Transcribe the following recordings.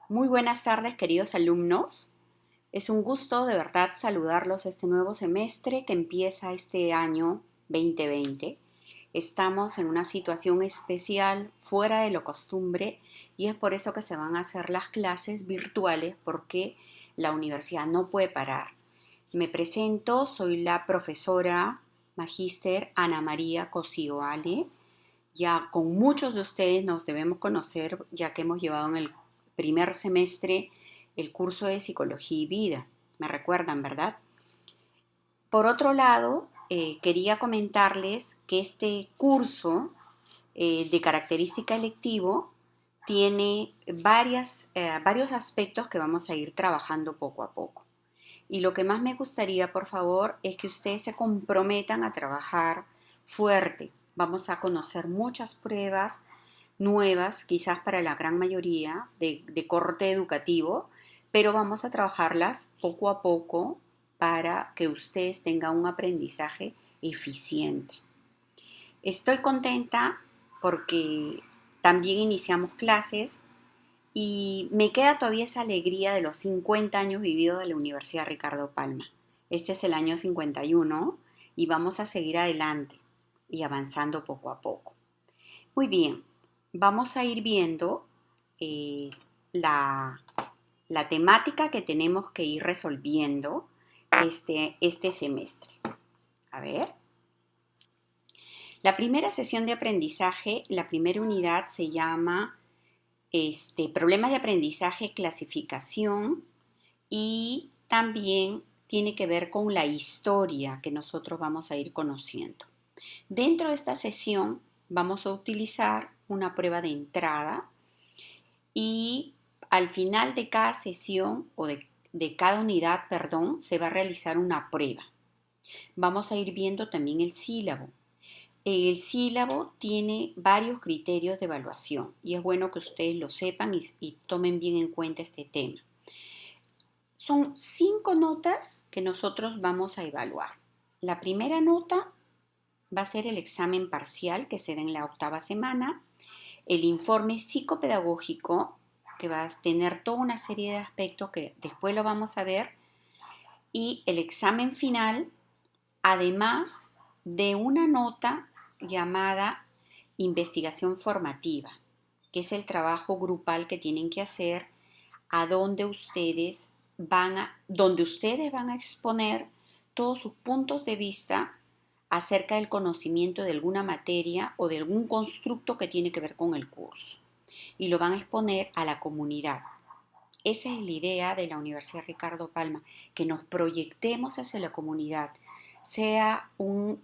Muy buenas tardes, queridos alumnos. Es un gusto de verdad saludarlos este nuevo semestre que empieza este año 2020. Estamos en una situación especial, fuera de lo costumbre, y es por eso que se van a hacer las clases virtuales porque la universidad no puede parar. Me presento, soy la profesora magíster Ana María Cosío-Ale. Ya con muchos de ustedes nos debemos conocer, ya que hemos llevado en el primer semestre el curso de Psicología y Vida. Me recuerdan, ¿verdad? Por otro lado, quería comentarles que este curso de característica electivo tiene varios aspectos que vamos a ir trabajando poco a poco. Y lo que más me gustaría, por favor, es que ustedes se comprometan a trabajar fuerte. Vamos a conocer muchas pruebas nuevas, quizás para la gran mayoría, de corte educativo, pero vamos a trabajarlas poco a poco para que ustedes tengan un aprendizaje eficiente. Estoy contenta porque también iniciamos clases y me queda todavía esa alegría de los 50 años vividos de la Universidad Ricardo Palma. Este es el año 51 y vamos a seguir adelante y avanzando poco a poco. Muy bien, vamos a ir viendo eh, la, la temática que tenemos que ir resolviendo este semestre. A ver. La primera sesión de aprendizaje, la primera unidad se llama problemas de aprendizaje, clasificación y también tiene que ver con la historia que nosotros vamos a ir conociendo. Dentro de esta sesión vamos a utilizar una prueba de entrada y al final de cada sesión de cada unidad, perdón, se va a realizar una prueba. Vamos a ir viendo también el sílabo. El sílabo tiene varios criterios de evaluación y es bueno que ustedes lo sepan y tomen bien en cuenta este tema. Son 5 notas que nosotros vamos a evaluar. La primera nota va a ser el examen parcial que se da en la 8ª semana, el informe psicopedagógico que va a tener toda una serie de aspectos que después lo vamos a ver, y el examen final, además de una nota llamada investigación formativa, que es el trabajo grupal que tienen que hacer a donde ustedes donde ustedes van a exponer todos sus puntos de vista acerca del conocimiento de alguna materia o de algún constructo que tiene que ver con el curso. Y lo van a exponer a la comunidad. Esa es la idea de la Universidad Ricardo Palma, que nos proyectemos hacia la comunidad, sea un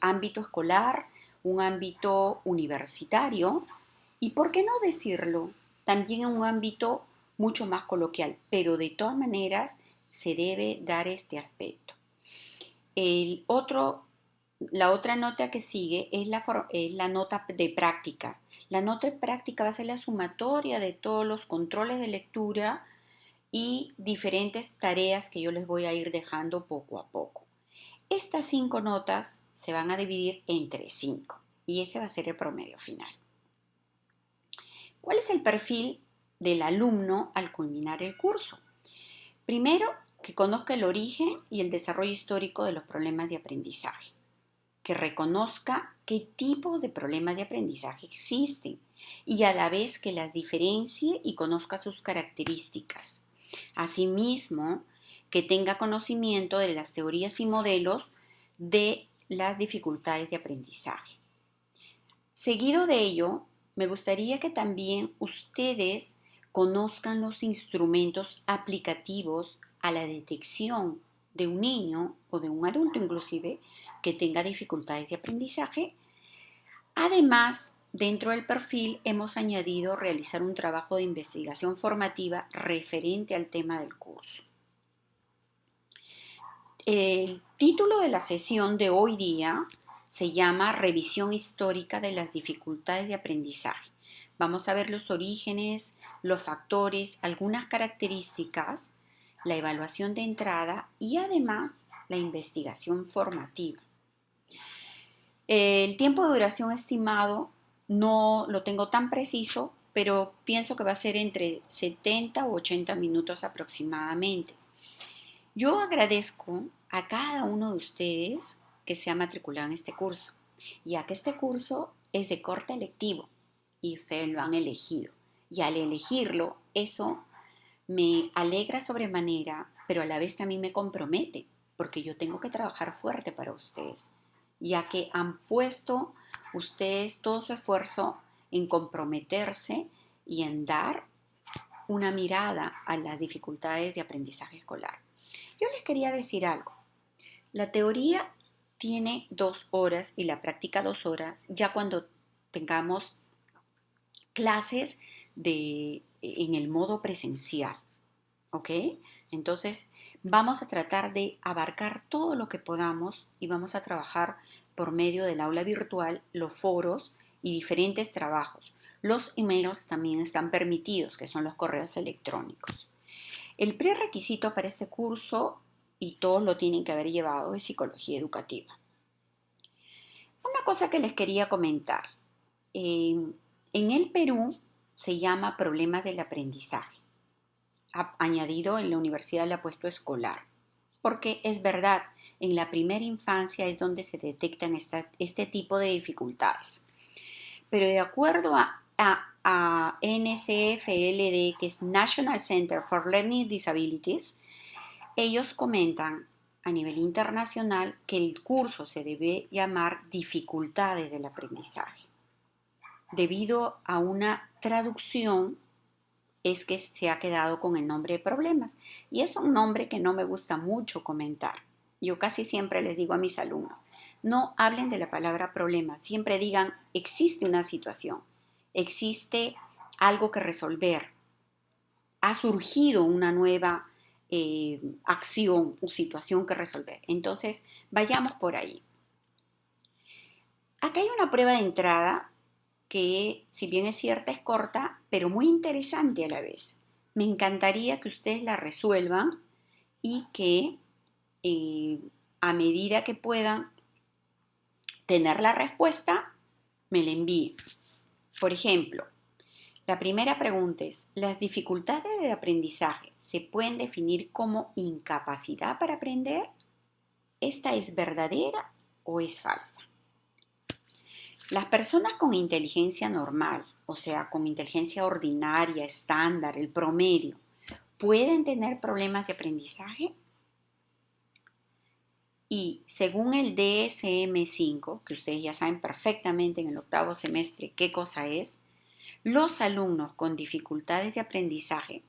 ámbito escolar, un ámbito universitario y, ¿por qué no decirlo? También en un ámbito mucho más coloquial, pero de todas maneras se debe dar este aspecto. La otra nota que sigue es la nota de práctica. La nota de práctica va a ser la sumatoria de todos los controles de lectura y diferentes tareas que yo les voy a ir dejando poco a poco. Estas 5 notas se van a dividir entre 5 y ese va a ser el promedio final. ¿Cuál es el perfil del alumno al culminar el curso? Primero, que conozca el origen y el desarrollo histórico de los problemas de aprendizaje, que reconozca qué tipos de problemas de aprendizaje existen y a la vez que las diferencie y conozca sus características. Asimismo, que tenga conocimiento de las teorías y modelos de las dificultades de aprendizaje. Seguido de ello, me gustaría que también ustedes conozcan los instrumentos aplicativos a la detección de un niño o de un adulto inclusive que tenga dificultades de aprendizaje. Además, dentro del perfil hemos añadido realizar un trabajo de investigación formativa referente al tema del curso. El título de la sesión de hoy día se llama Revisión histórica de las dificultades de aprendizaje. Vamos a ver los orígenes, los factores, algunas características, la evaluación de entrada y además la investigación formativa. El tiempo de duración estimado no lo tengo tan preciso, pero pienso que va a ser entre 70 o 80 minutos aproximadamente. Yo agradezco a cada uno de ustedes que se ha matriculado en este curso, ya que este curso es de corte electivo y ustedes lo han elegido. Y al elegirlo, eso me alegra sobremanera, pero a la vez también me compromete, porque yo tengo que trabajar fuerte para ustedes, ya que han puesto ustedes todo su esfuerzo en comprometerse y en dar una mirada a las dificultades de aprendizaje escolar. Yo les quería decir algo. La teoría tiene 2 horas y la práctica 2 horas, ya cuando tengamos clases en el modo presencial. ¿Ok? Entonces, vamos a tratar de abarcar todo lo que podamos y vamos a trabajar por medio del aula virtual, los foros y diferentes trabajos. Los emails también están permitidos, que son los correos electrónicos. El prerequisito para este curso, y todos lo tienen que haber llevado, es psicología educativa. Una cosa que les quería comentar. En el Perú se llama problemas del aprendizaje. Añadido en la universidad le ha puesto escolar, porque es verdad, en la primera infancia es donde se detectan este tipo de dificultades. Pero de acuerdo a NCFLD, que es National Center for Learning Disabilities, ellos comentan a nivel internacional que el curso se debe llamar dificultades del aprendizaje, debido a una traducción es que se ha quedado con el nombre de problemas. Y es un nombre que no me gusta mucho comentar. Yo casi siempre les digo a mis alumnos, no hablen de la palabra problema, siempre digan, existe una situación, existe algo que resolver, ha surgido una nueva acción o situación que resolver. Entonces, vayamos por ahí. Acá hay una prueba de entrada que, si bien es cierta, es corta, pero muy interesante a la vez. Me encantaría que ustedes la resuelvan y que a medida que puedan tener la respuesta, me la envíen. Por ejemplo, la primera pregunta es, ¿las dificultades de aprendizaje se pueden definir como incapacidad para aprender? ¿Esta es verdadera o es falsa? Las personas con inteligencia normal, o sea, con inteligencia ordinaria, estándar, el promedio, ¿pueden tener problemas de aprendizaje? Y según el DSM-5, que ustedes ya saben perfectamente en el 8º semestre qué cosa es, los alumnos con dificultades de aprendizaje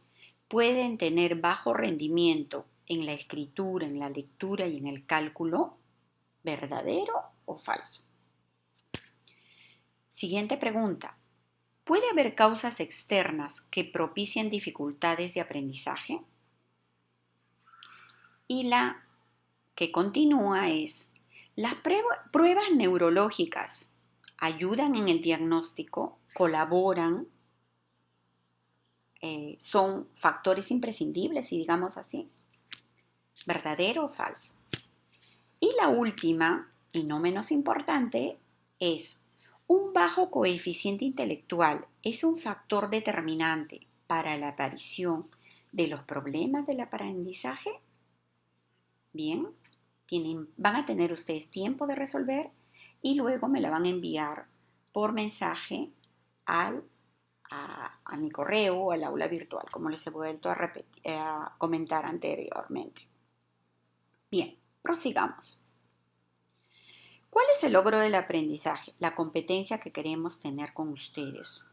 pueden tener bajo rendimiento en la escritura, en la lectura y en el cálculo, ¿verdadero o falso? Siguiente pregunta. ¿Puede haber causas externas que propicien dificultades de aprendizaje? Y la que continúa es, ¿las pruebas neurológicas ayudan en el diagnóstico, colaboran, son factores imprescindibles, si digamos así? ¿Verdadero o falso? Y la última, y no menos importante, es, ¿un bajo coeficiente intelectual es un factor determinante para la aparición de los problemas del aprendizaje? Bien, van a tener ustedes tiempo de resolver y luego me la van a enviar por mensaje a mi correo o al aula virtual, como les he vuelto a comentar anteriormente. Bien, prosigamos. ¿Cuál es el logro del aprendizaje? La competencia que queremos tener con ustedes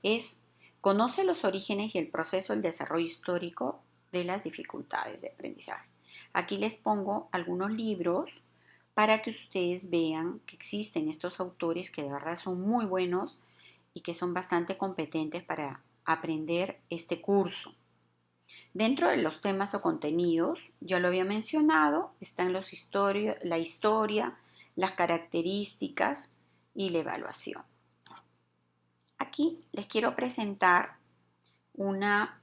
es conoce los orígenes y el proceso del desarrollo histórico de las dificultades de aprendizaje. Aquí les pongo algunos libros para que ustedes vean que existen estos autores que de verdad son muy buenos y que son bastante competentes para aprender este curso. Dentro de los temas o contenidos, ya lo había mencionado, están la historia, las características y la evaluación. Aquí les quiero presentar una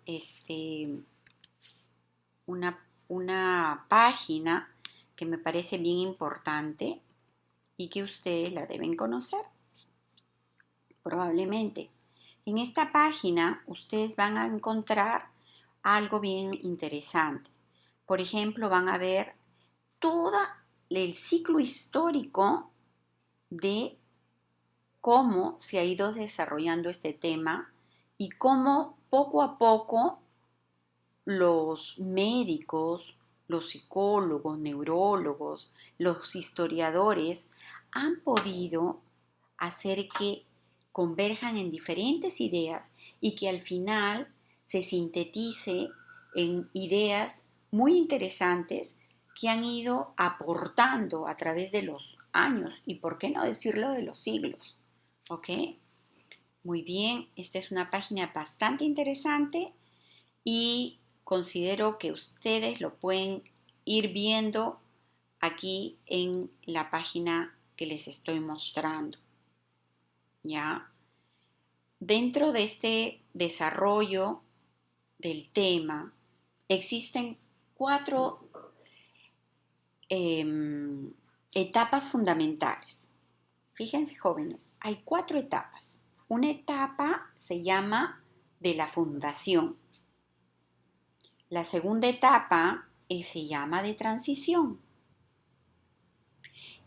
página que me parece bien importante y que ustedes la deben conocer, probablemente. En esta página ustedes van a encontrar algo bien interesante. Por ejemplo, van a ver todo el ciclo histórico de cómo se ha ido desarrollando este tema y cómo poco a poco los médicos, los psicólogos, neurólogos, los historiadores han podido hacer que converjan en diferentes ideas y que al final se sintetice en ideas muy interesantes que han ido aportando a través de los años y por qué no decirlo de los siglos. ¿Ok? Muy bien, esta es una página bastante interesante y considero que ustedes lo pueden ir viendo aquí en la página que les estoy mostrando. ¿Ya? Dentro de este desarrollo del tema existen 4 etapas fundamentales. Fíjense, jóvenes, hay 4 etapas. Una etapa se llama de la fundación. La segunda etapa se llama de transición.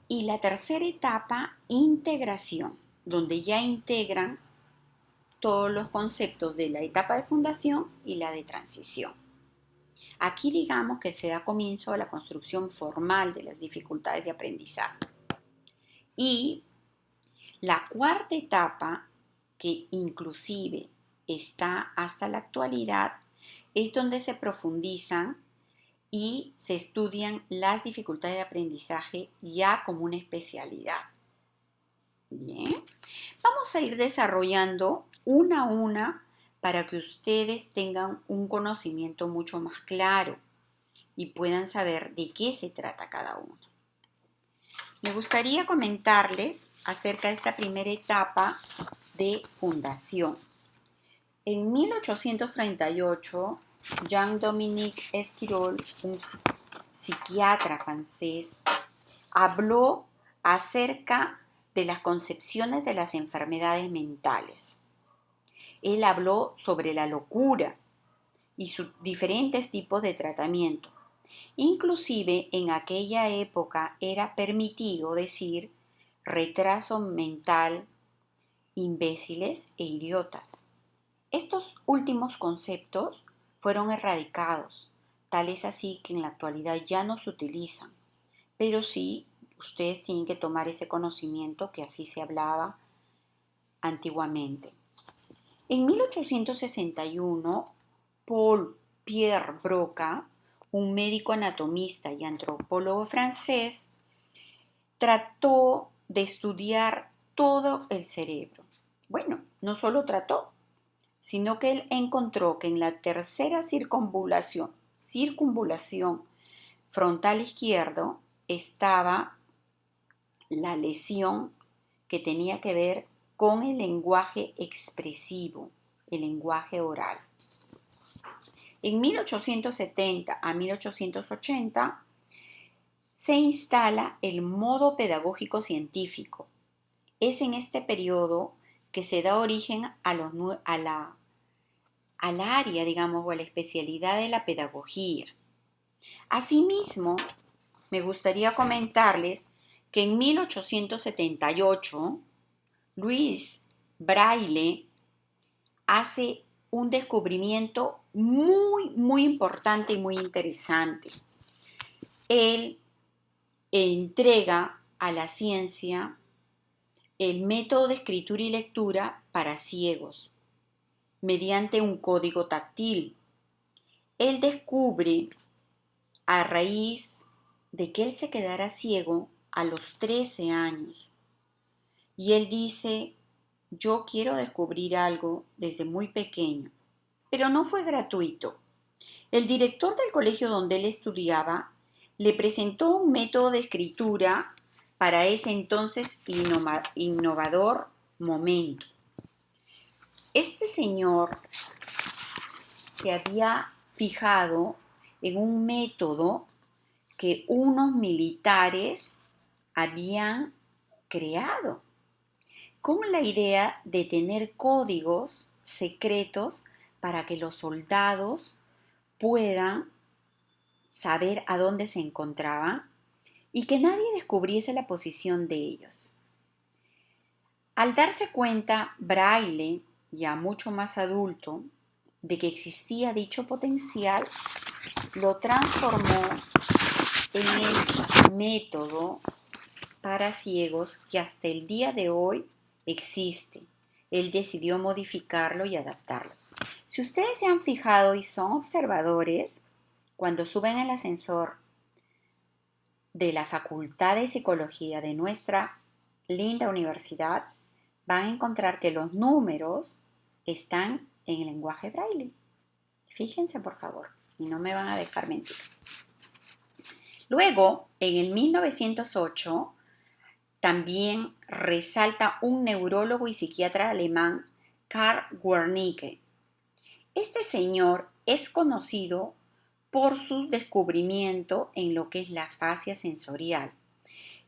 Y la tercera etapa, integración, donde ya integran todos los conceptos de la etapa de fundación y la de transición. Aquí digamos que se da comienzo a la construcción formal de las dificultades de aprendizaje. Y la cuarta etapa, que inclusive está hasta la actualidad, es donde se profundizan y se estudian las dificultades de aprendizaje ya como una especialidad. Bien, vamos a ir desarrollando una a una para que ustedes tengan un conocimiento mucho más claro y puedan saber de qué se trata cada uno. Me gustaría comentarles acerca de esta primera etapa de fundación. En 1838, Jean-Dominique Esquirol, un psiquiatra francés, habló acerca de las concepciones de las enfermedades mentales. Él habló sobre la locura y sus diferentes tipos de tratamiento. Inclusive en aquella época era permitido decir retraso mental, imbéciles e idiotas. Estos últimos conceptos fueron erradicados, tal es así que en la actualidad ya no se utilizan, pero sí ustedes tienen que tomar ese conocimiento que así se hablaba antiguamente. En 1861, Paul Pierre Broca, un médico anatomista y antropólogo francés, trató de estudiar todo el cerebro. Bueno, no solo trató, sino que él encontró que en la tercera circunvalación frontal izquierdo estaba la lesión que tenía que ver con el lenguaje expresivo, el lenguaje oral. En 1870 a 1880 se instala el modo pedagógico científico. Es en este periodo que se da origen al área, digamos, o a la especialidad de la pedagogía. Asimismo, me gustaría comentarles que en 1878 Louis Braille hace un descubrimiento muy importante y muy interesante. Él entrega a la ciencia el método de escritura y lectura para ciegos mediante un código táctil. Él descubre, a raíz de que él se quedara ciego a los 13 años, y él dice: yo quiero descubrir algo desde muy pequeño, pero no fue gratuito. El director del colegio donde él estudiaba le presentó un método de escritura para ese entonces innovador momento. Este señor se había fijado en un método que unos militares habían creado, con la idea de tener códigos secretos para que los soldados puedan saber a dónde se encontraban y que nadie descubriese la posición de ellos. Al darse cuenta Braille, ya mucho más adulto, de que existía dicho potencial, lo transformó en el método para ciegos que hasta el día de hoy existe. Él decidió modificarlo y adaptarlo. Si ustedes se han fijado y son observadores, cuando suben al ascensor de la Facultad de Psicología de nuestra linda universidad, van a encontrar que los números están en el lenguaje braille. Fíjense, por favor, y no me van a dejar mentir. Luego, en el 1908, también resalta un neurólogo y psiquiatra alemán, Karl Wernicke. Este señor es conocido por su descubrimiento en lo que es la fascia sensorial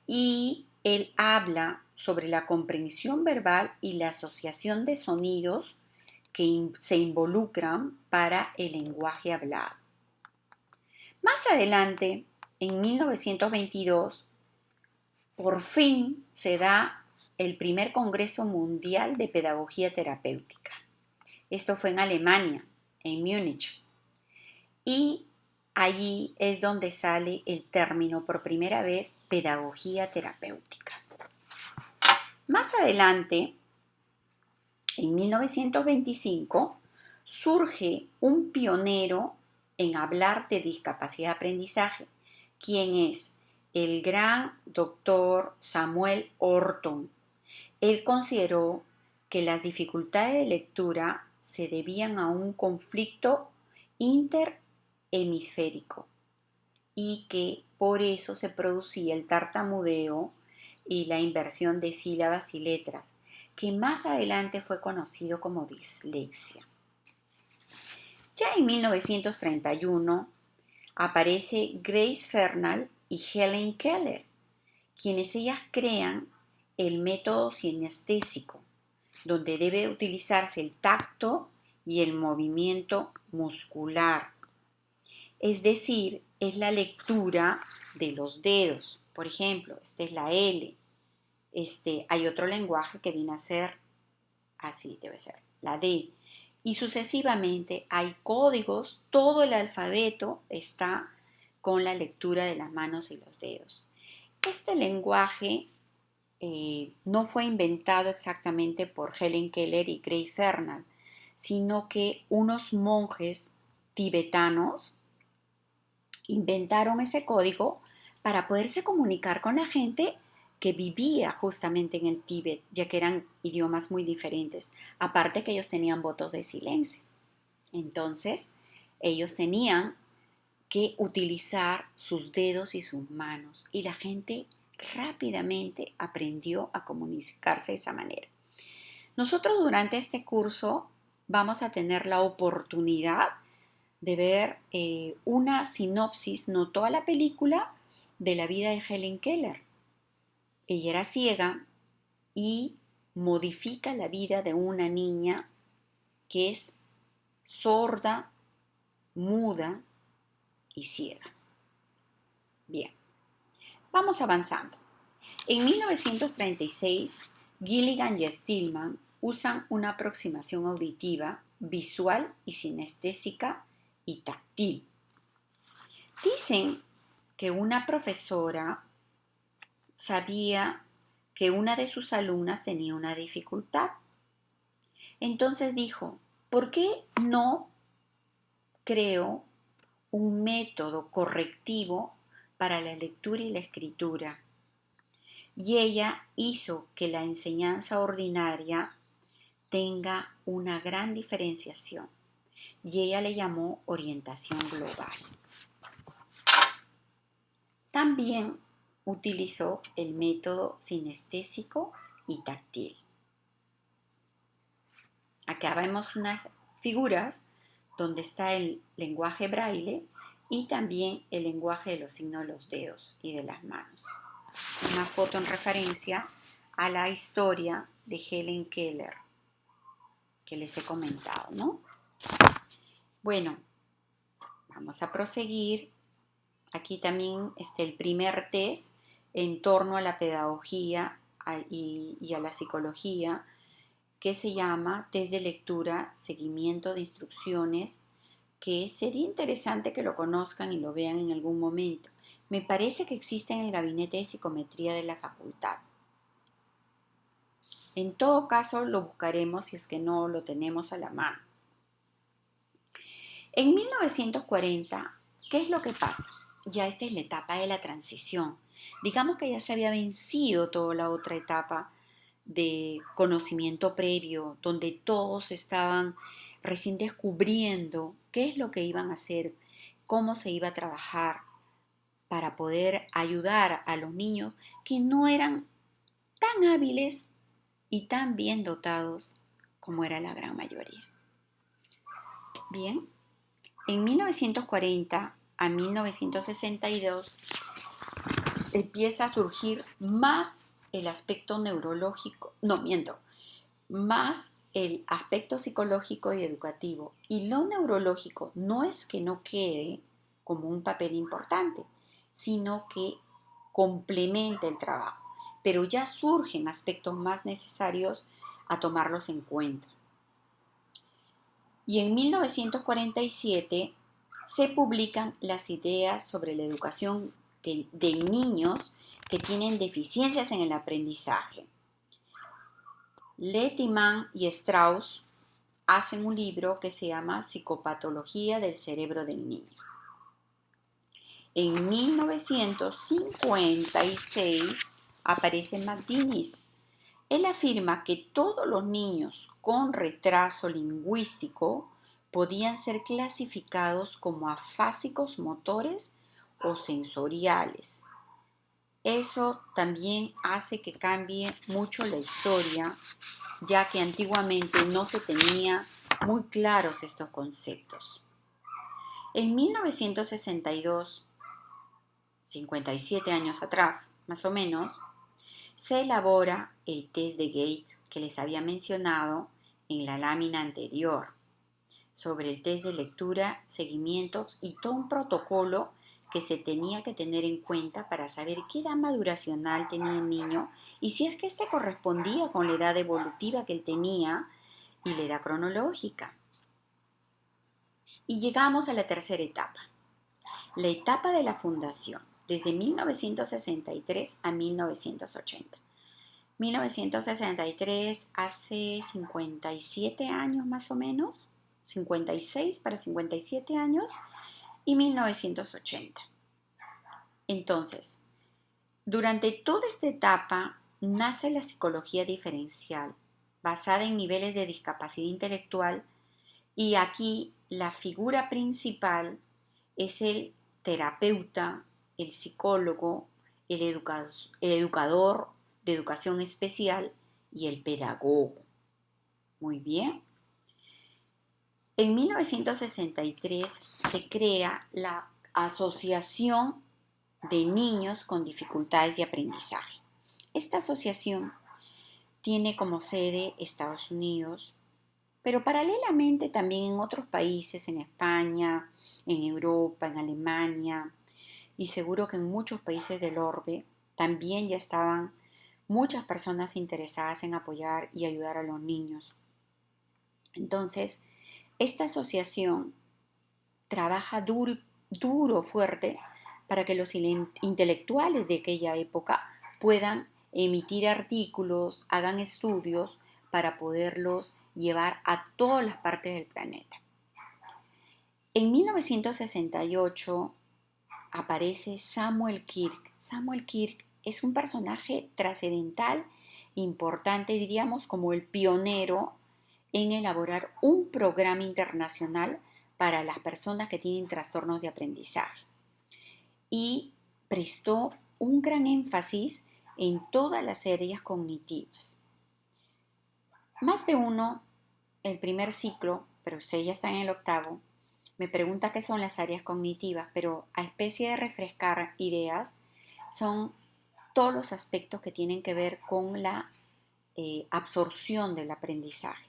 y él habla sobre la comprensión verbal y la asociación de sonidos que se involucran para el lenguaje hablado. Más adelante, en 1922, por fin se da el primer Congreso Mundial de Pedagogía Terapéutica. Esto fue en Alemania, en Múnich. Y allí es donde sale el término por primera vez pedagogía terapéutica. Más adelante, en 1925, surge un pionero en hablar de discapacidad de aprendizaje, quien es el gran doctor Samuel Orton. Él consideró que las dificultades de lectura se debían a un conflicto interhemisférico y que por eso se producía el tartamudeo y la inversión de sílabas y letras, que más adelante fue conocido como dislexia. Ya en 1931 aparece Grace Fernald y Helen Keller, quienes ellas crean el método sinestésico, donde debe utilizarse el tacto y el movimiento muscular. Es decir, es la lectura de los dedos. Por ejemplo, esta es la L. Hay otro lenguaje que viene a ser así, debe ser la D. Y sucesivamente hay códigos, todo el alfabeto está con la lectura de las manos y los dedos. Este lenguaje no fue inventado exactamente por Helen Keller y Grace Fernald, sino que unos monjes tibetanos inventaron ese código para poderse comunicar con la gente que vivía justamente en el Tíbet, ya que eran idiomas muy diferentes, aparte que ellos tenían votos de silencio. Entonces, ellos tenían que utilizar sus dedos y sus manos y la gente rápidamente aprendió a comunicarse de esa manera. Nosotros durante este curso vamos a tener la oportunidad de ver una sinopsis, no toda la película, de la vida de Helen Keller. Ella era ciega y modifica la vida de una niña que es sorda, muda y ciega. Bien, vamos avanzando. En 1936, Gilligan y Stillman usan una aproximación auditiva, visual y sinestésica y táctil. Dicen que una profesora sabía que una de sus alumnas tenía una dificultad. Entonces dijo, ¿por qué no creo un método correctivo para la lectura y la escritura? Y ella hizo que la enseñanza ordinaria tenga una gran diferenciación. Y ella le llamó orientación global. También utilizó el método sinestésico y táctil. Acá vemos unas figuras donde está el lenguaje braille y también el lenguaje de los signos de los dedos y de las manos. Una foto en referencia a la historia de Helen Keller. que les he comentado, ¿no? Bueno, vamos a proseguir. Aquí también está el primer test en torno a la pedagogía y a la psicología, que se llama test de lectura, seguimiento de instrucciones, que sería interesante que lo conozcan y lo vean en algún momento. Me parece que existe en el gabinete de psicometría de la facultad. En todo caso, lo buscaremos si es que no lo tenemos a la mano. En 1940, ¿qué es lo que pasa? Ya esta es la etapa de la transición. Digamos que ya se había vencido toda la otra etapa de conocimiento previo, donde todos estaban recién descubriendo qué es lo que iban a hacer, cómo se iba a trabajar para poder ayudar a los niños que no eran tan hábiles y tan bien dotados como era la gran mayoría. Bien, en 1940 a 1962 empieza a surgir más el aspecto neurológico, más el aspecto psicológico y educativo. Y lo neurológico no es que no quede como un papel importante, sino que complementa el trabajo. Pero ya surgen aspectos más necesarios a tomarlos en cuenta. Y en 1947 se publican las ideas sobre la educación de niños que tienen deficiencias en el aprendizaje. Lettiman y Strauss hacen un libro que se llama Psicopatología del cerebro del niño. En 1956 aparece McGinnis. Él afirma que todos los niños con retraso lingüístico podían ser clasificados como afásicos motores o sensoriales. Eso también hace que cambie mucho la historia, ya que antiguamente no se tenía muy claros estos conceptos. En 1962, 57 años atrás, más o menos, se elabora el test de Gates que les había mencionado en la lámina anterior, sobre el test de lectura, seguimientos y todo un protocolo que se tenía que tener en cuenta para saber qué edad maduracional tenía el niño y si es que éste correspondía con la edad evolutiva que él tenía y la edad cronológica. Y llegamos a la tercera etapa, la etapa de la fundación, desde 1963 a 1980. 1963 hace 57 años más o menos, 56 para 57 años, y 1980. Entonces, durante toda esta etapa nace la psicología diferencial, basada en niveles de discapacidad intelectual, y aquí la figura principal es el terapeuta, el psicólogo, el educador de educación especial y el pedagogo. Muy bien. En 1963 se crea la Asociación de Niños con Dificultades de Aprendizaje. Esta asociación tiene como sede Estados Unidos, pero paralelamente también en otros países, en España, en Europa, en Alemania y seguro que en muchos países del orbe también ya estaban muchas personas interesadas en apoyar y ayudar a los niños. Entonces, esta asociación trabaja duro, fuerte, para que los intelectuales de aquella época puedan emitir artículos, hagan estudios para poderlos llevar a todas las partes del planeta. En 1968 aparece Samuel Kirk. Samuel Kirk es un personaje trascendental, importante, diríamos como el pionero en elaborar un programa internacional para las personas que tienen trastornos de aprendizaje. Y prestó un gran énfasis en todas las áreas cognitivas. Más de uno, el primer ciclo, pero usted ya está en el octavo, me pregunta qué son las áreas cognitivas, pero a especie de refrescar ideas, son todos los aspectos que tienen que ver con la absorción del aprendizaje.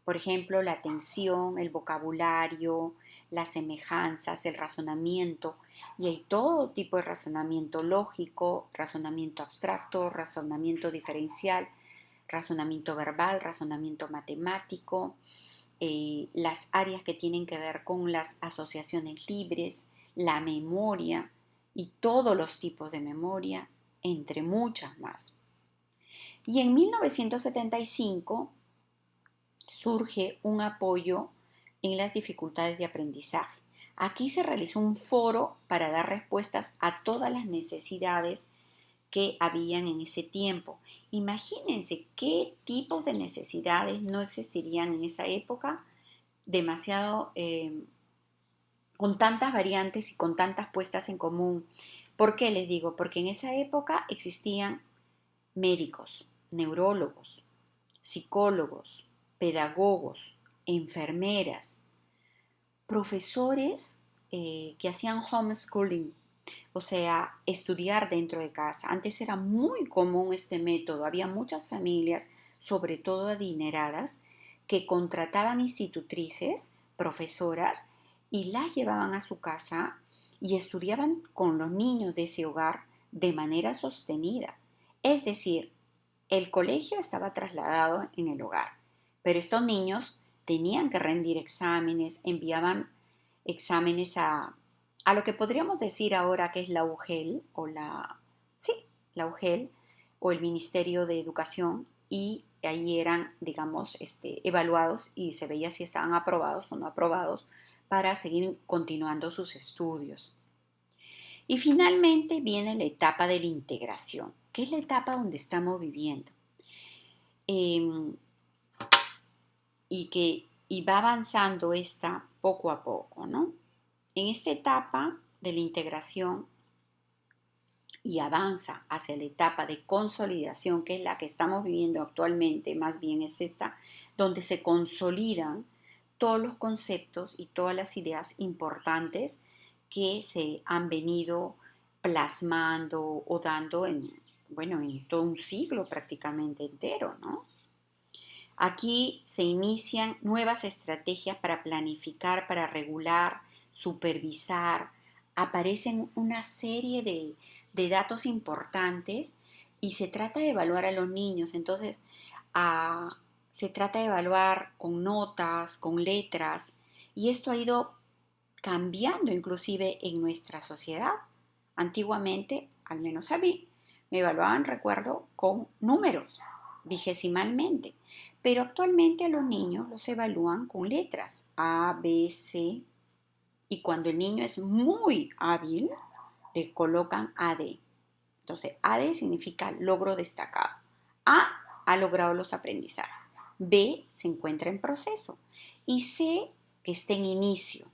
Por ejemplo, la atención, el vocabulario, las semejanzas, el razonamiento. Y hay todo tipo de razonamiento lógico, razonamiento abstracto, razonamiento diferencial, razonamiento verbal, razonamiento matemático, las áreas que tienen que ver con las asociaciones libres, la memoria y todos los tipos de memoria, entre muchas más. Y en 1975 surge un apoyo en las dificultades de aprendizaje. Aquí se realizó un foro para dar respuestas a todas las necesidades que habían en ese tiempo. Imagínense qué tipos de necesidades no existirían en esa época, demasiado, con tantas variantes y con tantas puestas en común. ¿Por qué les digo? Porque en esa época existían médicos, neurólogos, psicólogos, pedagogos, enfermeras, profesores que hacían homeschooling, o sea, estudiar dentro de casa. Antes era muy común este método. Había muchas familias, sobre todo adineradas, que contrataban institutrices, profesoras, y las llevaban a su casa y estudiaban con los niños de ese hogar de manera sostenida. Es decir, el colegio estaba trasladado en el hogar, pero estos niños tenían que rendir exámenes, enviaban exámenes a lo que podríamos decir ahora que es la UGEL la UGEL o el Ministerio de Educación, y ahí eran, digamos, evaluados y se veía si estaban aprobados o no aprobados para seguir continuando sus estudios. Y finalmente viene la etapa de la integración, que es la etapa donde estamos viviendo. Y va avanzando esta poco a poco, ¿no? En esta etapa de la integración y avanza hacia la etapa de consolidación, que es la que estamos viviendo actualmente, más bien es esta, donde se consolidan todos los conceptos y todas las ideas importantes que se han venido plasmando o dando en todo un siglo prácticamente entero, ¿no? Aquí se inician nuevas estrategias para planificar, para regular, supervisar. Aparecen una serie de datos importantes y se trata de evaluar a los niños. Entonces, se trata de evaluar con notas, con letras, y esto ha ido cambiando inclusive en nuestra sociedad. Antiguamente, al menos a mí, me evaluaban, recuerdo, con números, vigesimalmente, pero actualmente a los niños los evalúan con letras A, B, C, y cuando el niño es muy hábil, le colocan AD. Entonces, AD significa logro destacado. A ha logrado los aprendizajes. B se encuentra en proceso. Y C que está en inicio.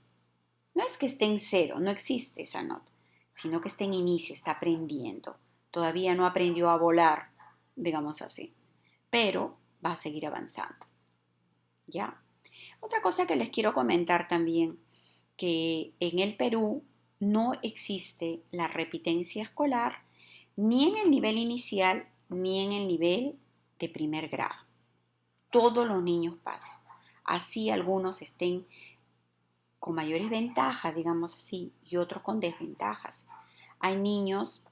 No es que esté en cero, no existe esa nota, sino que está en inicio, está aprendiendo. Todavía no aprendió a volar, digamos así, pero va a seguir avanzando. ¿Ya? Otra cosa que les quiero comentar también, que en el Perú no existe la repitencia escolar ni en el nivel inicial ni en el nivel de primer grado. Todos los niños pasan. Así algunos estén con mayores ventajas, digamos así, y otros con desventajas. Hay niños,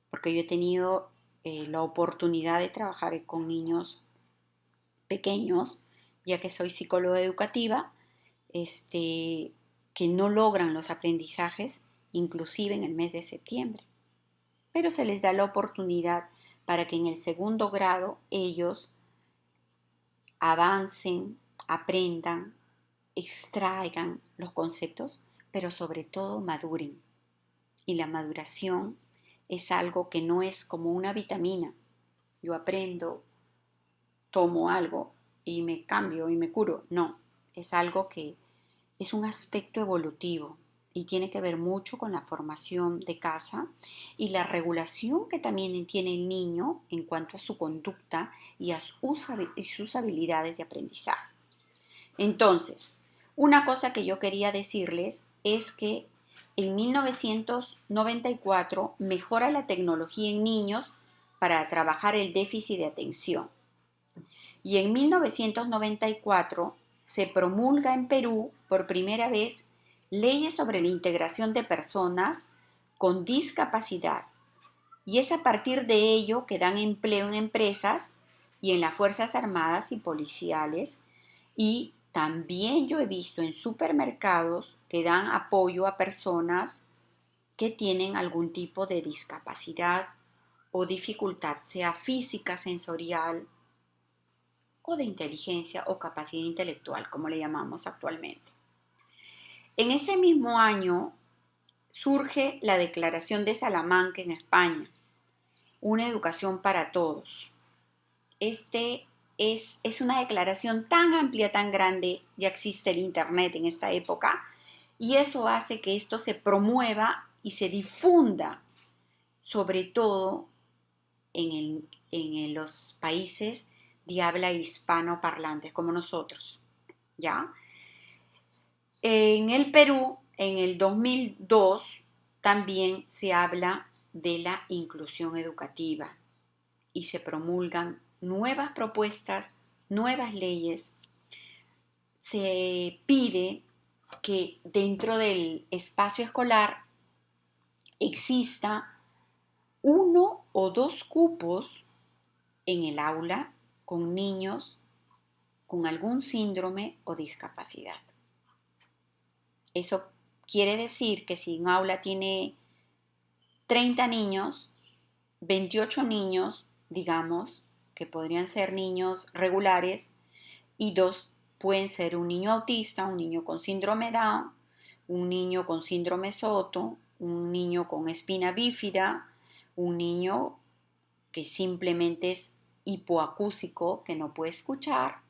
porque yo he tenido la oportunidad de trabajar con niños pequeños, ya que soy psicóloga educativa, que no logran los aprendizajes, inclusive en el mes de septiembre. Pero se les da la oportunidad para que en el segundo grado ellos avancen, aprendan, extraigan los conceptos, pero sobre todo maduren. Y la maduración es algo que no es como una vitamina. Yo aprendo, tomo algo y me cambio y me curo. No, es algo que es un aspecto evolutivo y tiene que ver mucho con la formación de casa y la regulación que también tiene el niño en cuanto a su conducta y a sus habilidades de aprendizaje. Entonces, una cosa que yo quería decirles es que en 1994 mejora la tecnología en niños para trabajar el déficit de atención. Y en 1994 se promulga en Perú por primera vez leyes sobre la integración de personas con discapacidad. Y es a partir de ello que dan empleo en empresas y en las Fuerzas Armadas y policiales. Y también yo he visto en supermercados que dan apoyo a personas que tienen algún tipo de discapacidad o dificultad, sea física, sensorial o de inteligencia o capacidad intelectual, como le llamamos actualmente. En ese mismo año surge la Declaración de Salamanca en España, una educación para todos. Es una declaración tan amplia, tan grande, ya existe el Internet en esta época, y eso hace que esto se promueva y se difunda, sobre todo en los países de habla hispanoparlantes como nosotros, ¿ya? En el Perú, en el 2002, también se habla de la inclusión educativa y se promulgan nuevas propuestas, nuevas leyes. Se pide que dentro del espacio escolar exista 1 o 2 cupos en el aula con niños con algún síndrome o discapacidad. Eso quiere decir que si un aula tiene 30 niños, 28 niños, digamos, que podrían ser niños regulares, y 2 pueden ser un niño autista, un niño con síndrome Down, un niño con síndrome Soto, un niño con espina bífida, un niño que simplemente es hipoacúsico, que no puede escuchar,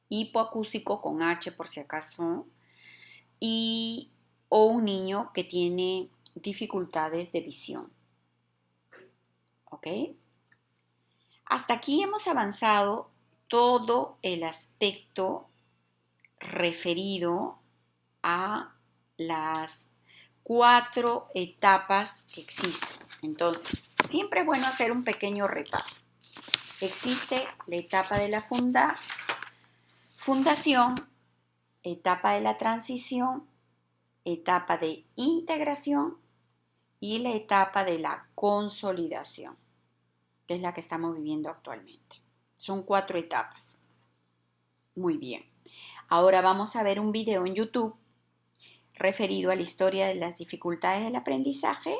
hipoacúsico con H por si acaso, o un niño que tiene dificultades de visión. ¿Ok? Hasta aquí hemos avanzado todo el aspecto referido a las 4 etapas que existen. Entonces, siempre es bueno hacer un pequeño repaso. Existe la etapa de la fundación, etapa de la transición, etapa de integración y la etapa de la consolidación, que es la que estamos viviendo actualmente. Son 4 etapas. Muy bien. Ahora vamos a ver un video en YouTube referido a la historia de las dificultades del aprendizaje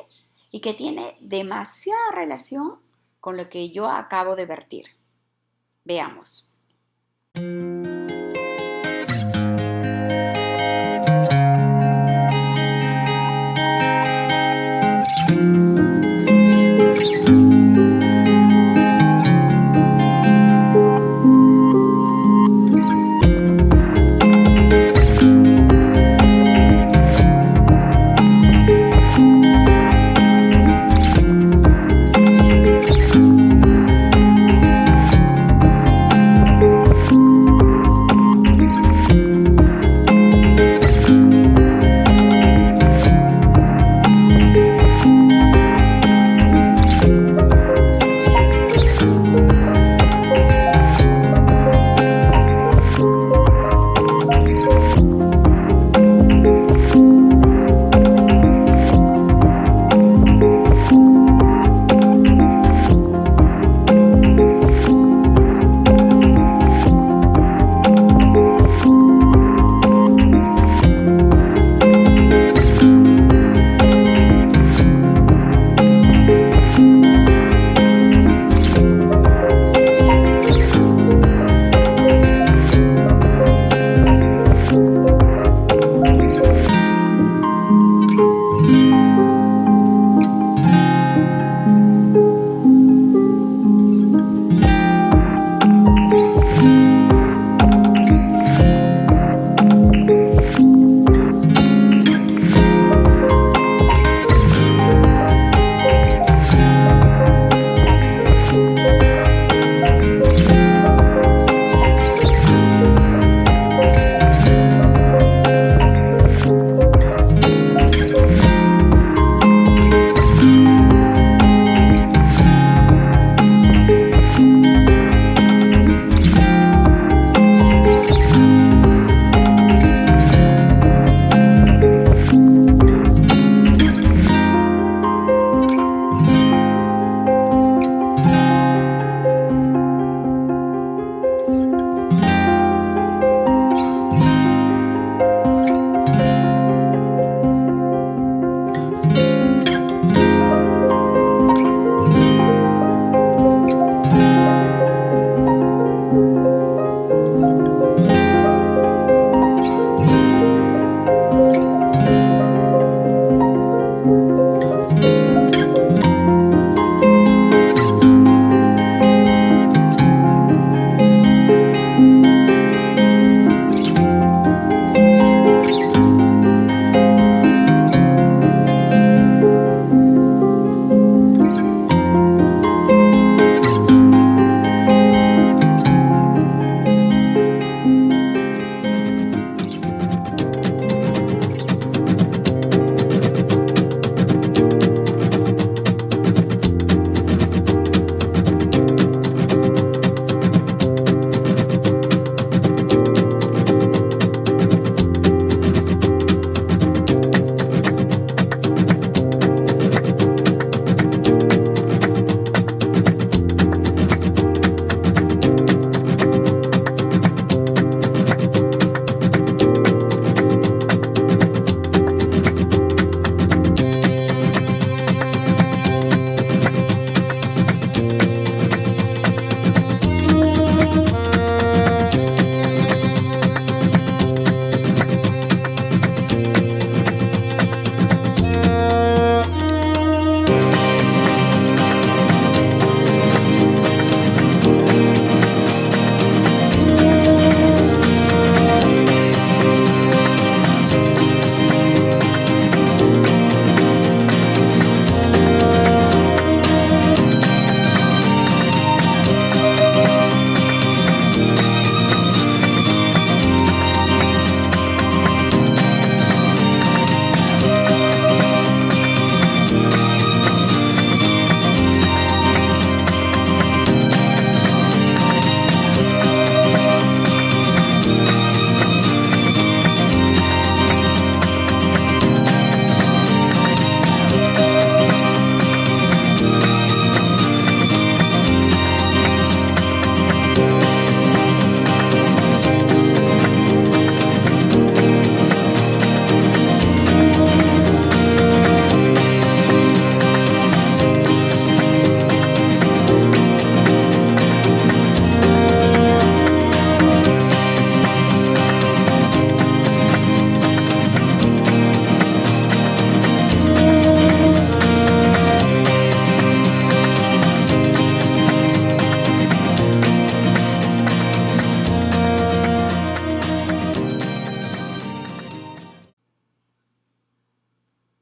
y que tiene demasiada relación con lo que yo acabo de vertir. Veamos.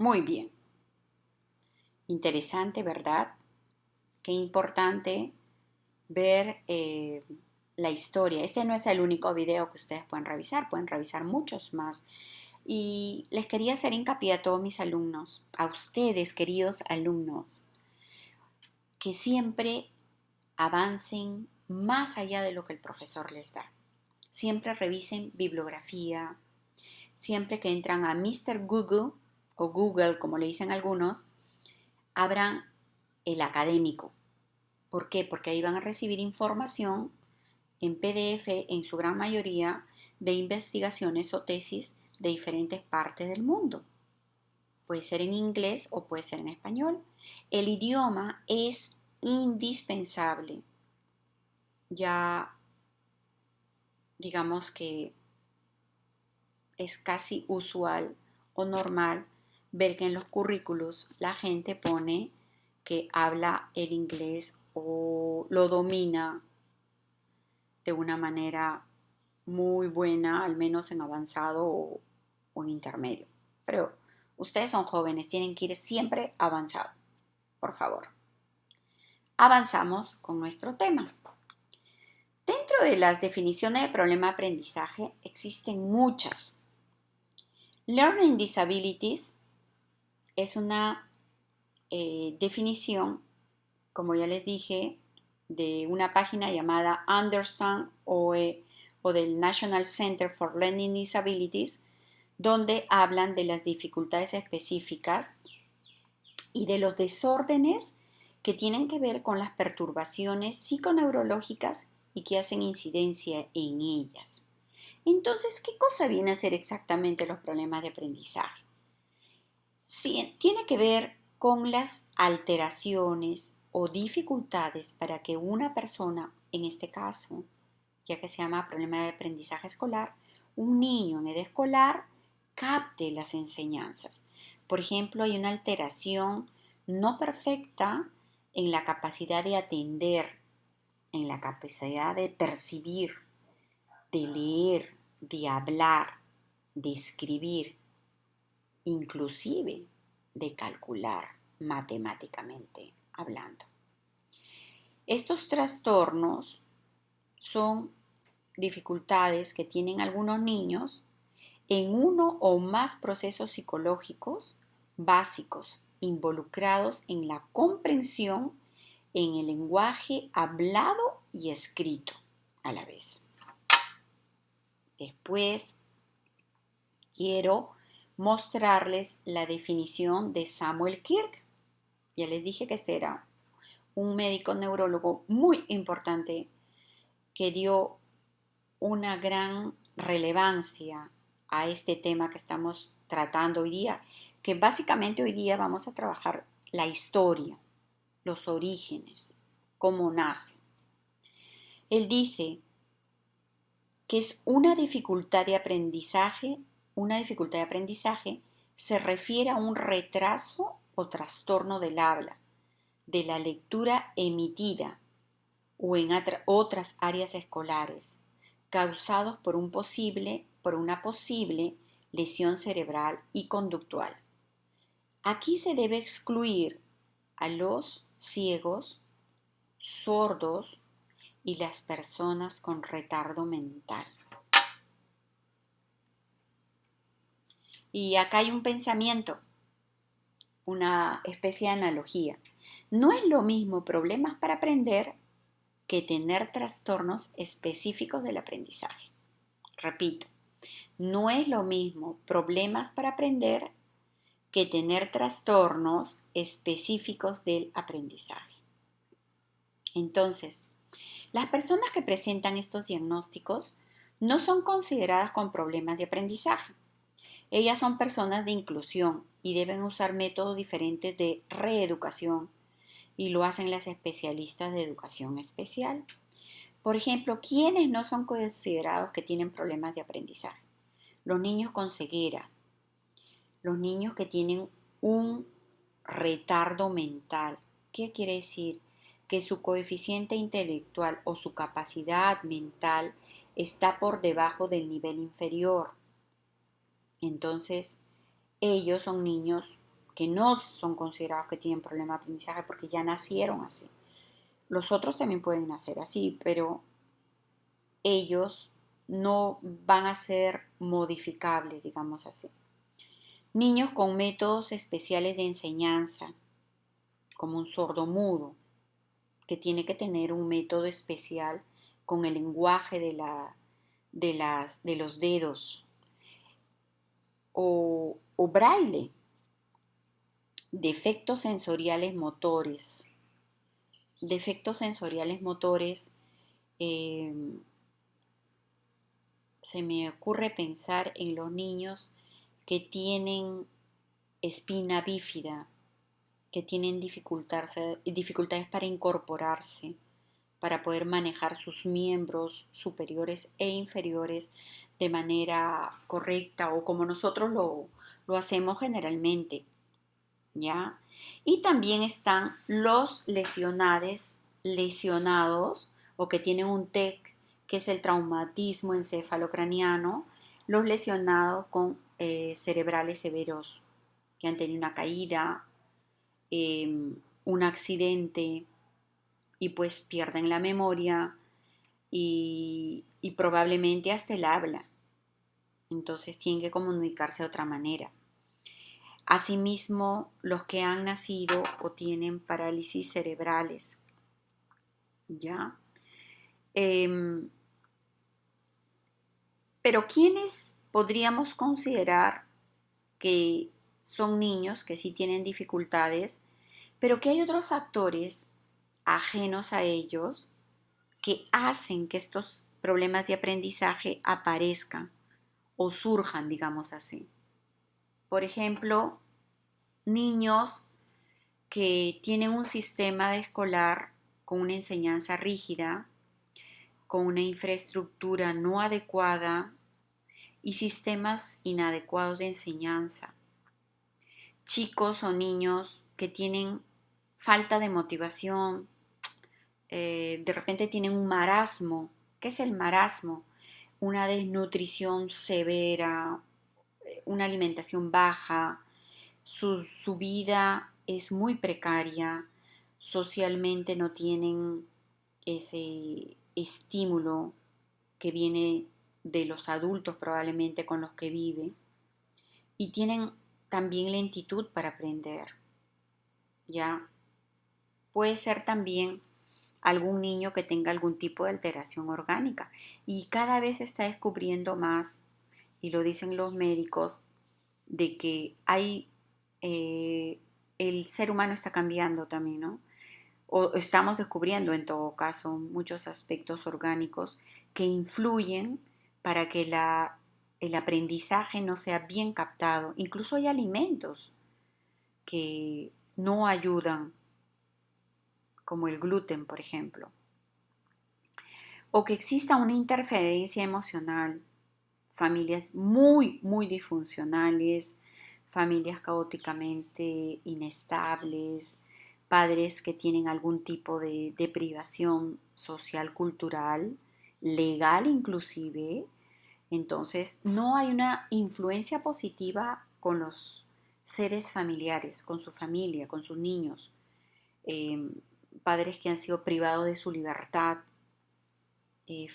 Muy bien. Interesante, ¿verdad? Qué importante ver la historia. Este no es el único video que ustedes pueden revisar muchos más. Y les quería hacer hincapié a todos mis alumnos, a ustedes, queridos alumnos, que siempre avancen más allá de lo que el profesor les da. Siempre revisen bibliografía, siempre que entran a Mr. Google o Google, como le dicen algunos, abran el académico. ¿Por qué? Porque ahí van a recibir información en PDF, en su gran mayoría, de investigaciones o tesis de diferentes partes del mundo. Puede ser en inglés o puede ser en español. El idioma es indispensable. Ya digamos que es casi usual o normal ver que en los currículos la gente pone que habla el inglés o lo domina de una manera muy buena, al menos en avanzado o en intermedio. Pero ustedes son jóvenes, tienen que ir siempre avanzado, por favor. Avanzamos con nuestro tema. Dentro de las definiciones de problema de aprendizaje existen muchas. Learning Disabilities es una definición, como ya les dije, de una página llamada Understand o del National Center for Learning Disabilities, donde hablan de las dificultades específicas y de los desórdenes que tienen que ver con las perturbaciones psiconeurológicas y que hacen incidencia en ellas. Entonces, ¿qué cosa viene a ser exactamente los problemas de aprendizaje? Sí, tiene que ver con las alteraciones o dificultades para que una persona, en este caso, ya que se llama problema de aprendizaje escolar, un niño en edad escolar capte las enseñanzas. Por ejemplo, hay una alteración no perfecta en la capacidad de atender, en la capacidad de percibir, de leer, de hablar, de escribir, inclusive de calcular matemáticamente hablando. Estos trastornos son dificultades que tienen algunos niños en uno o más procesos psicológicos básicos involucrados en la comprensión en el lenguaje hablado y escrito a la vez. Después quiero mostrarles la definición de Samuel Kirk. Ya les dije que este era un médico neurólogo muy importante que dio una gran relevancia a este tema que estamos tratando hoy día, que básicamente hoy día vamos a trabajar la historia, los orígenes, cómo nace. Él dice que es una dificultad de aprendizaje se refiere a un retraso o trastorno del habla, de la lectura emitida o en otras áreas escolares, causados por una posible lesión cerebral y conductual. Aquí se debe excluir a los ciegos, sordos y las personas con retardo mental. Y acá hay un pensamiento, una especie de analogía. No es lo mismo problemas para aprender que tener trastornos específicos del aprendizaje. Repito, no es lo mismo problemas para aprender que tener trastornos específicos del aprendizaje. Entonces, las personas que presentan estos diagnósticos no son consideradas con problemas de aprendizaje. Ellas son personas de inclusión y deben usar métodos diferentes de reeducación y lo hacen las especialistas de educación especial. Por ejemplo, ¿quiénes no son considerados que tienen problemas de aprendizaje? Los niños con ceguera, los niños que tienen un retardo mental. ¿Qué quiere decir? Que su coeficiente intelectual o su capacidad mental está por debajo del nivel inferior. Entonces, ellos son niños que no son considerados que tienen problema de aprendizaje porque ya nacieron así. Los otros también pueden nacer así, pero ellos no van a ser modificables, digamos así. Niños con métodos especiales de enseñanza, como un sordo mudo, que tiene que tener un método especial con el lenguaje de los dedos, o braille, defectos sensoriales motores. Defectos sensoriales motores, eh, se me ocurre pensar en los niños que tienen espina bífida, que tienen dificultades para incorporarse, para poder manejar sus miembros superiores e inferiores de manera correcta o como nosotros lo hacemos generalmente, ¿ya? Y también están los lesionados o que tienen un TEC, que es el traumatismo encefalocraniano, los lesionados con cerebrales severos, que han tenido una caída, un accidente y pues pierden la memoria y probablemente hasta el habla. Entonces tienen que comunicarse de otra manera. Asimismo, los que han nacido o tienen parálisis cerebrales, ¿ya? Pero ¿quiénes podríamos considerar que son niños que sí tienen dificultades, pero que hay otros factores ajenos a ellos que hacen que estos problemas de aprendizaje aparezcan o surjan, digamos así? Por ejemplo, niños que tienen un sistema de escolar con una enseñanza rígida, con una infraestructura no adecuada y sistemas inadecuados de enseñanza. Chicos o niños que tienen falta de motivación, de repente tienen un marasmo. ¿Qué es el marasmo? Una desnutrición severa, una alimentación baja, su vida es muy precaria, socialmente no tienen ese estímulo que viene de los adultos probablemente con los que vive y tienen también lentitud para aprender, ¿ya? Puede ser también algún niño que tenga algún tipo de alteración orgánica y cada vez se está descubriendo más, y lo dicen los médicos, de que el ser humano está cambiando también, ¿no? O estamos descubriendo en todo caso muchos aspectos orgánicos que influyen para que el aprendizaje no sea bien captado. Incluso hay alimentos que no ayudan, como el gluten, por ejemplo, o que exista una interferencia emocional, familias muy, muy disfuncionales, familias caóticamente inestables, padres que tienen algún tipo de deprivación social, cultural, legal inclusive. Entonces, no hay una influencia positiva con los seres familiares, con su familia, con sus niños. Eh, Padres que han sido privados de su libertad,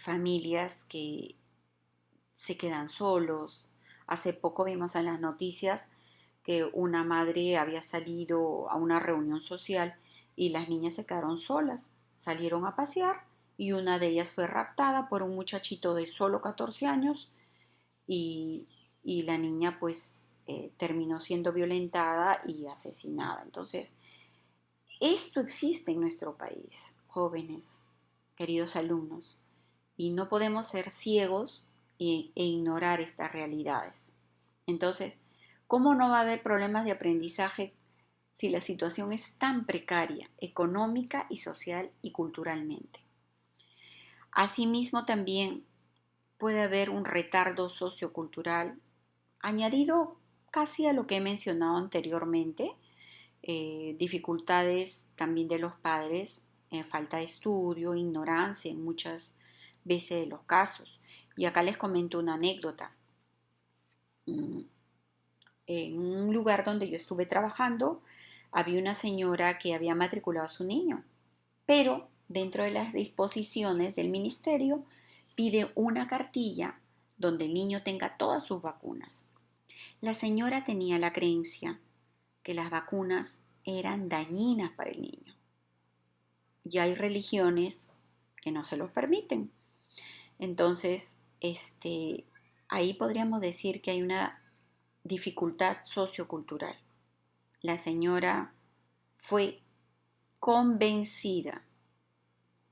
familias que se quedan solos. Hace poco vimos en las noticias que una madre había salido a una reunión social y las niñas se quedaron solas, salieron a pasear y una de ellas fue raptada por un muchachito de solo 14 años y, y la niña pues terminó siendo violentada y asesinada. Entonces, esto existe en nuestro país, jóvenes, queridos alumnos, y no podemos ser ciegos e ignorar estas realidades. Entonces, ¿cómo no va a haber problemas de aprendizaje si la situación es tan precaria, económica y social y culturalmente? Asimismo, también puede haber un retardo sociocultural añadido casi a lo que he mencionado anteriormente, dificultades también de los padres, falta de estudio, ignorancia en muchas veces de los casos. Y acá les comento una anécdota. en un lugar donde yo estuve trabajando, había una señora que había matriculado a su niño, pero dentro de las disposiciones del ministerio pide una cartilla donde el niño tenga todas sus vacunas. La señora tenía la creencia que las vacunas eran dañinas para el niño. Y hay religiones que no se los permiten. Entonces, ahí podríamos decir que hay una dificultad sociocultural. La señora fue convencida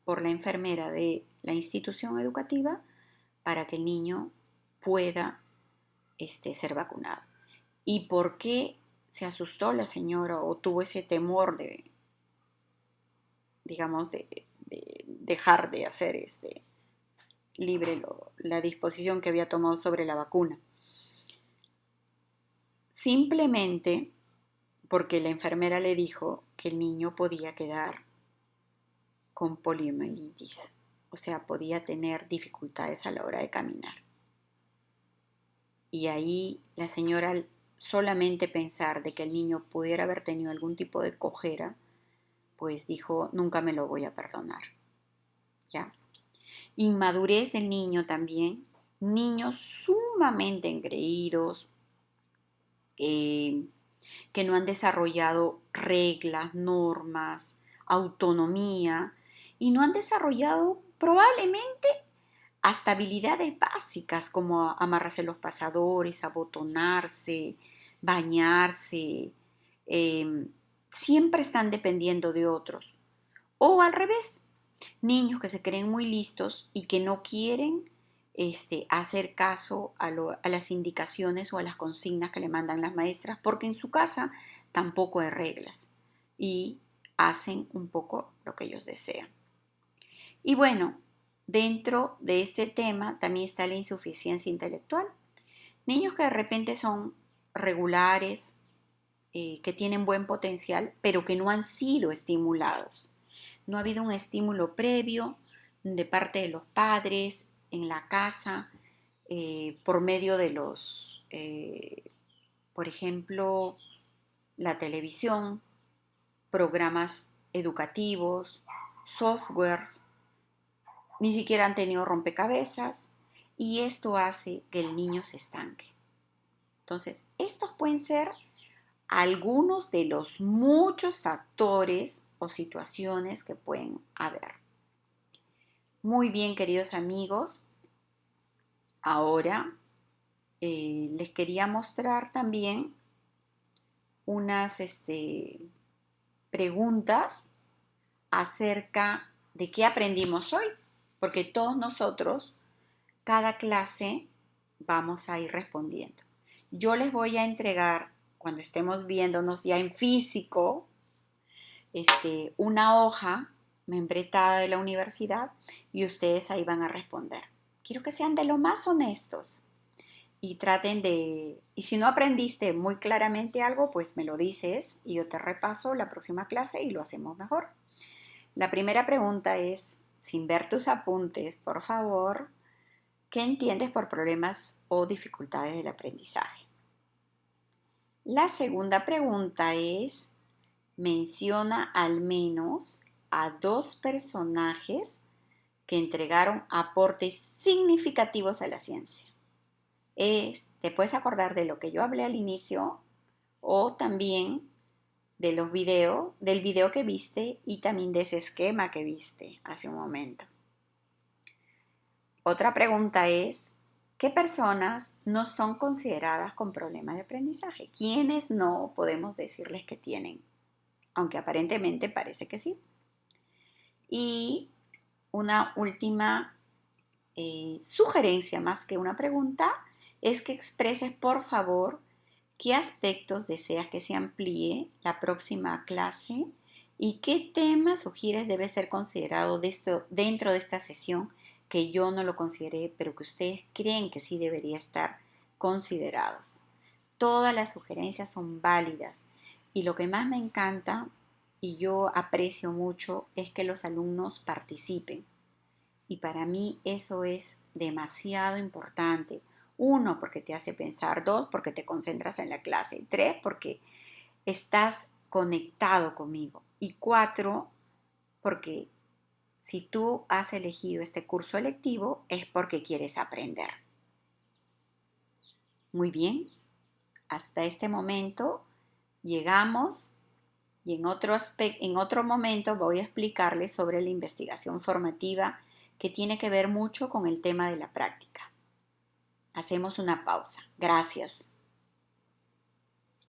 por la enfermera de la institución educativa para que el niño pueda ser vacunado. ¿Y por qué se asustó la señora o tuvo ese temor de, digamos, de dejar de hacer libre la disposición que había tomado sobre la vacuna? Simplemente porque la enfermera le dijo que el niño podía quedar con poliomielitis, o sea, podía tener dificultades a la hora de caminar. Y ahí la señora, al solamente pensar de que el niño pudiera haber tenido algún tipo de cojera, pues dijo, nunca me lo voy a perdonar. ¿Ya? Inmadurez del niño también, niños sumamente engreídos, que no han desarrollado reglas, normas, autonomía y no han desarrollado probablemente hasta habilidades básicas como amarrarse los pasadores, abotonarse, bañarse. Siempre están dependiendo de otros. O al revés, niños que se creen muy listos y que no quieren hacer caso a las indicaciones o a las consignas que le mandan las maestras, porque en su casa tampoco hay reglas y hacen un poco lo que ellos desean. Y bueno, dentro de este tema también está la insuficiencia intelectual. Niños que de repente son regulares, que tienen buen potencial, pero que no han sido estimulados. No ha habido un estímulo previo de parte de los padres en la casa, por medio de por ejemplo, la televisión, programas educativos, softwares. Ni siquiera han tenido rompecabezas y esto hace que el niño se estanque. Entonces, estos pueden ser algunos de los muchos factores o situaciones que pueden haber. Muy bien, queridos amigos, ahora les quería mostrar también unas preguntas acerca de qué aprendimos hoy, porque todos nosotros, cada clase, vamos a ir respondiendo. Yo les voy a entregar, cuando estemos viéndonos ya en físico, una hoja membretada de la universidad y ustedes ahí van a responder. Quiero que sean de lo más honestos y traten de, y si no aprendiste muy claramente algo, pues me lo dices y yo te repaso la próxima clase y lo hacemos mejor. La primera pregunta es, sin ver tus apuntes, por favor, ¿qué entiendes por problemas o dificultades del aprendizaje? La segunda pregunta es, menciona al menos a 2 personajes que entregaron aportes significativos a la ciencia. Te puedes acordar de lo que yo hablé al inicio o también de los videos, del video que viste y también de ese esquema que viste hace un momento. Otra pregunta es, ¿qué personas no son consideradas con problemas de aprendizaje? ¿Quiénes no podemos decirles que tienen? Aunque aparentemente parece que sí. Y una última sugerencia más que una pregunta es que expreses por favor qué aspectos deseas que se amplíe la próxima clase y qué tema sugieres debe ser considerado dentro de esta sesión que yo no lo consideré, pero que ustedes creen que sí debería estar considerados. Todas las sugerencias son válidas y lo que más me encanta y yo aprecio mucho es que los alumnos participen. Y para mí eso es demasiado importante. Uno, porque te hace pensar. Dos, porque te concentras en la clase. Tres, porque estás conectado conmigo. Y cuatro, porque si tú has elegido este curso electivo es porque quieres aprender. Muy bien, hasta este momento llegamos y en otro momento voy a explicarles sobre la investigación formativa que tiene que ver mucho con el tema de la práctica. Hacemos una pausa. Gracias.